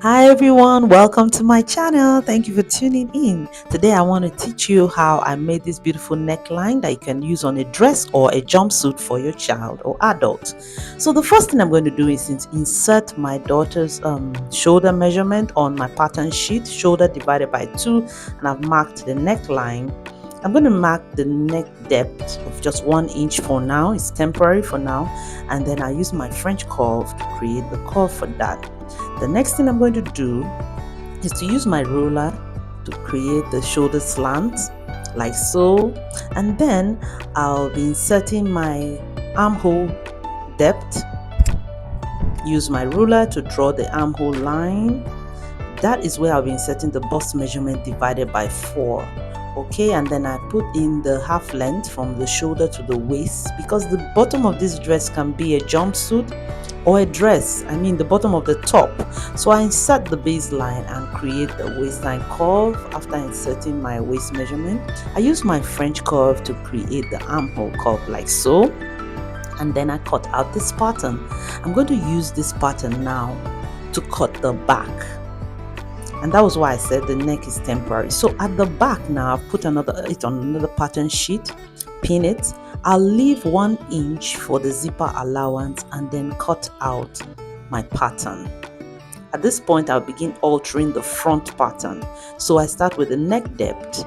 Hi everyone, welcome to my channel. Thank you for tuning in. Today I want to teach you how I made this beautiful neckline that you can use on a dress or a jumpsuit for your child or adult. So the first thing I'm going to do is insert my daughter's shoulder measurement on my pattern sheet, shoulder divided by 2, and I've marked the neckline. I'm going to mark the neck depth of just 1 inch for now. It's temporary for now, and then I use my French curve to create the curve for that. The next thing I'm going to do is to use my ruler to create the shoulder slant like so, and then I'll be inserting my armhole depth. Use my ruler to draw the armhole line. That is where I'll be inserting the bust measurement divided by 4. Okay, and then I put in the half length from the shoulder to the waist, because the bottom of this dress can be a jumpsuit or a dress, the bottom of the top. So I insert the baseline and create the waistline curve. After inserting my waist measurement, I use my French curve to create the armhole curve like so, and then I cut out this pattern. I'm going to use this pattern now to cut the back, and that was why I said the neck is temporary. So at the back now, I've put it on another pattern sheet, pin it. I'll leave 1 inch for the zipper allowance and then cut out my pattern. At this point, I'll begin altering the front pattern. So I start with the neck depth,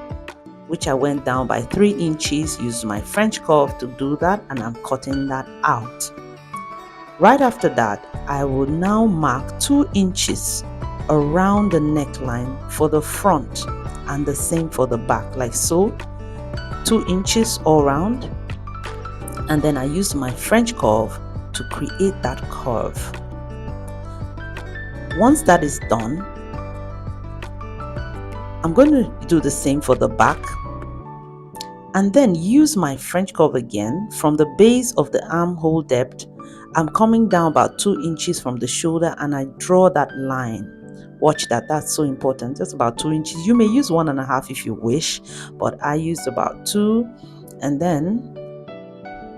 which I went down by 3 inches, used my French curve to do that, and I'm cutting that out. Right after that, I will now mark 2 inches around the neckline for the front, and the same for the back, like so, 2 inches all around. And then I use my French curve to create that curve. Once that is done, I'm going to do the same for the back, and then use my French curve again. From the base of the armhole depth, I'm coming down about 2 inches from the shoulder, and I draw that line. Watch that, that's so important. Just about 2 inches. You may use 1.5 if you wish, but I used about 2. And then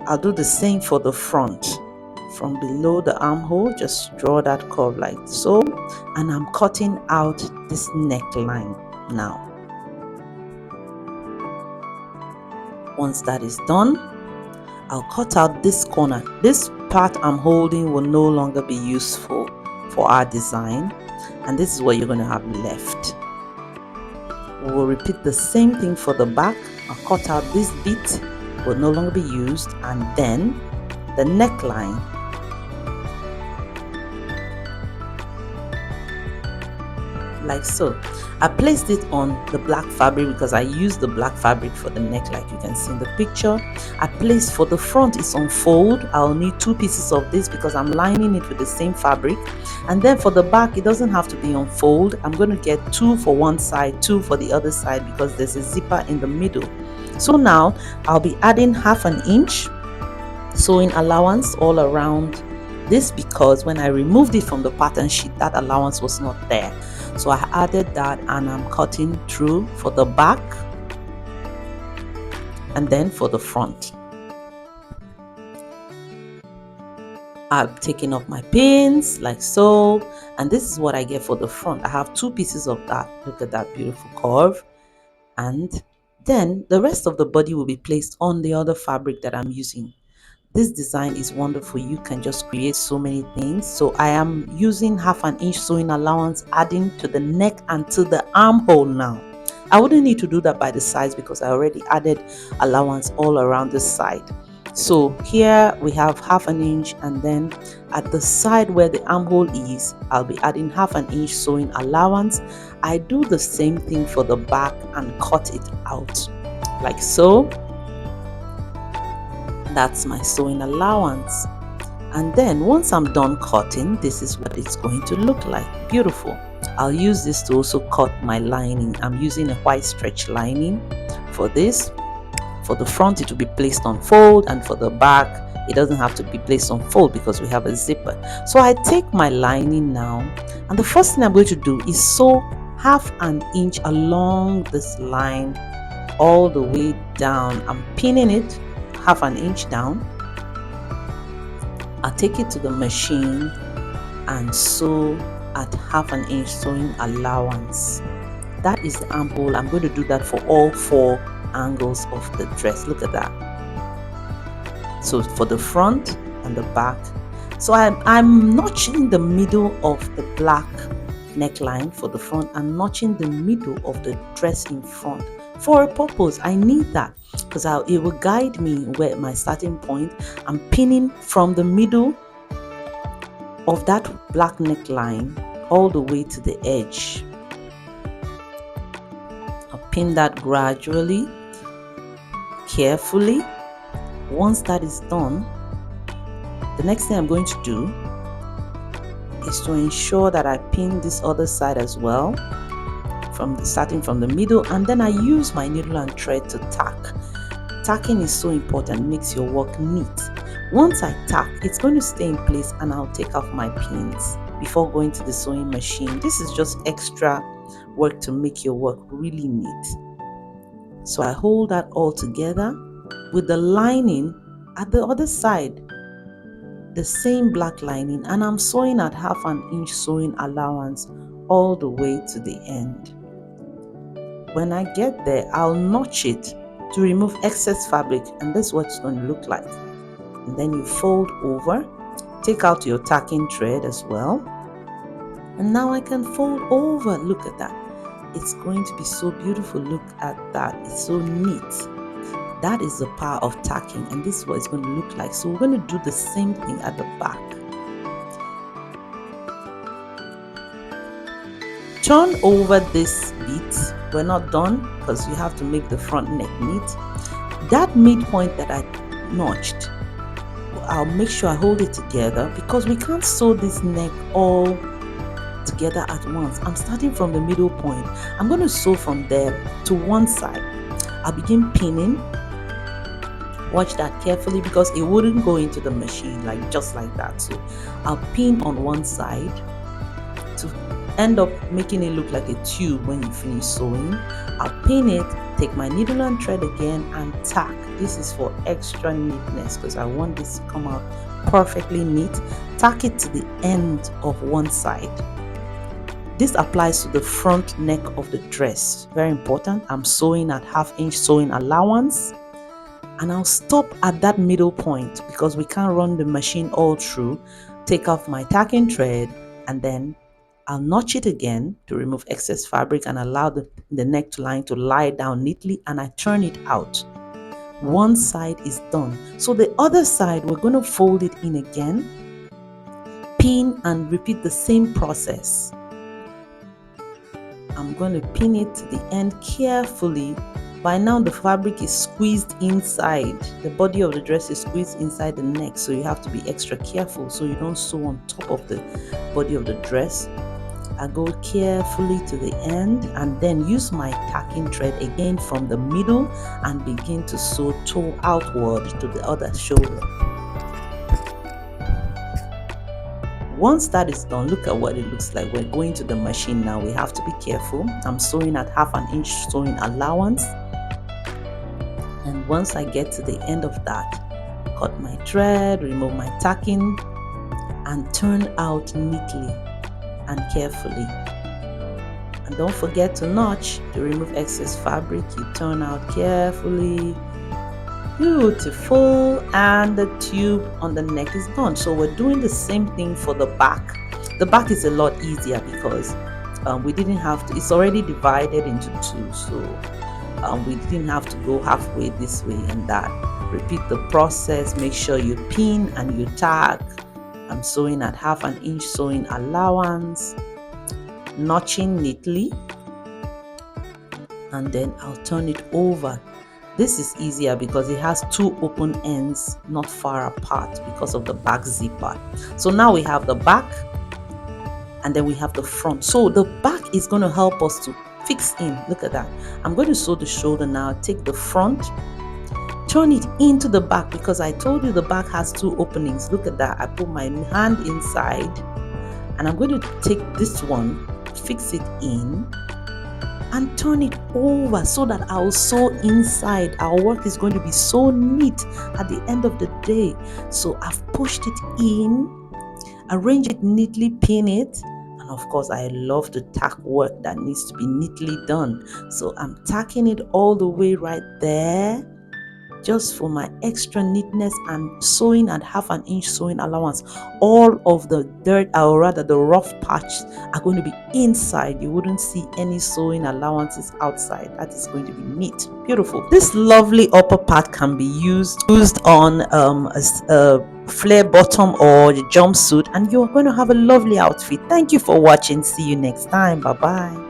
I'll do the same for the front. From below the armhole, just draw that curve like so, and I'm cutting out this neckline now. Once that is done, I'll cut out this corner. This part I'm holding will no longer be useful for our design, and this is what you're going to have left. We will repeat the same thing for the back. I'll cut out this bit, will no longer be used, and then the neckline. Like so. I placed it on the black fabric because I used the black fabric for the neck, like you can see in the picture. I placed for the front, it's on fold. I'll need 2 pieces of this because I'm lining it with the same fabric. And then for the back, it doesn't have to be on fold. I'm going to get 2 for one side, 2 for the other side, because there's a zipper in the middle. So now I'll be adding 1/2 inch sewing allowance all around this, because when I removed it from the pattern sheet, that allowance was not there. So I added that, and I'm cutting through for the back and then for the front. I'm taking off my pins like so, and this is what I get for the front. I have 2 pieces of that. Look at that beautiful curve. And then the rest of the body will be placed on the other fabric that I'm using. This design is wonderful. You can just create so many things. So I am using 1/2 inch sewing allowance, adding to the neck and to the armhole now. I wouldn't need to do that by the sides because I already added allowance all around the side. So here we have 1/2 inch, and then at the side where the armhole is, I'll be adding 1/2 inch sewing allowance. I do the same thing for the back and cut it out like so. That's my sewing allowance. And then once I'm done cutting, this is what it's going to look like. Beautiful. I'll use this to also cut my lining. I'm using a white stretch lining for this. For the front, it will be placed on fold, and for the back, it doesn't have to be placed on fold because we have a zipper. So I take my lining now, and the first thing I'm going to do is sew 1/2 inch along this line all the way down. I'm pinning it 1/2 inch down. I'll take it to the machine and sew at 1/2 inch sewing allowance. That is the armhole. I'm going to do that for all 4 angles of the dress. Look at that. So for the front and the back. So I'm notching the middle of the black neckline for the front and notching the middle of the dress in front for a purpose. I need that because it will guide me where my starting point. I'm pinning from the middle of that black neckline all the way to the edge. I'll pin that gradually, carefully. Once that is done, the next thing I'm going to do is to ensure that I pin this other side as well, starting from the middle, and then I use my needle and thread to tack. Tacking is so important, makes your work neat. Once I tack, it's going to stay in place and I'll take off my pins before going to the sewing machine. This is just extra work to make your work really neat. So I hold that all together with the lining at the other side, the same black lining, and I'm sewing at 1/2 inch sewing allowance all the way to the end. When I get there, I'll notch it to remove excess fabric, and this is what it's going to look like. And then you fold over, take out your tacking thread as well, and now I can fold over. Look at that. It's going to be so beautiful. Look at that. It's so neat. That is the power of tacking, and this is what it's going to look like. So we're going to do the same thing at the back. Turn over this bit. We're not done because you have to make the front neck neat. That midpoint that I notched, I'll make sure I hold it together because we can't sew this neck all together at once. I'm starting from the middle point. I'm going to sew from there to one side. I'll begin pinning. Watch that carefully because it wouldn't go into the machine just like that. So I'll pin on one side to end up making it look like a tube when you finish sewing. I'll pin it, take my needle and thread again and tack. This is for extra neatness because I want this to come out perfectly neat. Tack it to the end of one side. This applies to the front neck of the dress. Very important. I'm sewing at 1/2 inch sewing allowance. And I'll stop at that middle point because we can't run the machine all through. Take off my tacking thread and then I'll notch it again to remove excess fabric and allow the neckline to lie down neatly, and I turn it out. One side is done. So the other side, we're going to fold it in again, pin, and repeat the same process. I'm going to pin it to the end carefully. By now the fabric is squeezed inside. The body of the dress is squeezed inside the neck, so you have to be extra careful so you don't sew on top of the body of the dress. I go carefully to the end and then use my tacking thread again from the middle and begin to sew toe outward to the other shoulder. Once that is done, look at what it looks like. We're going to the machine now. We have to be careful. I'm sewing at 1/2 inch sewing allowance. And once I get to the end of that, cut my thread, remove my tacking, and turn out neatly and carefully. And don't forget to notch to remove excess fabric. You turn out carefully. Beautiful. And the tube on the neck is done. So we're doing the same thing for the back. The back is a lot easier because we didn't have to, it's already divided into two, so we didn't have to go halfway this way and that. Repeat the process. Make sure you pin and you tack. I'm sewing at 1/2 inch sewing allowance, notching neatly, and then I'll turn it over. This is easier because it has two open ends not far apart because of the back zipper. So now we have the back and then we have the front. So the back is going to help us to fix in. Look at that. I'm going to sew the shoulder now. Take the front, turn it into the back because I told you the back has two openings. Look at that. I put my hand inside and I'm going to take this one, fix it in, and turn it over so that I'll sew inside. Our work is going to be so neat at the end of the day. So I've pushed it in, arrange it neatly, pin it, and And of course, I love to tack work that needs to be neatly done. So I'm tacking it all the way right there, just for my extra neatness, and sewing at 1/2 inch sewing allowance. All of the dirt, or rather the rough patches, are going to be inside. You wouldn't see any sewing allowances outside. That is going to be neat, beautiful. This lovely upper part can be used on a flare bottom or the jumpsuit, and you're going to have a lovely outfit. Thank you for watching. See you next time. Bye bye.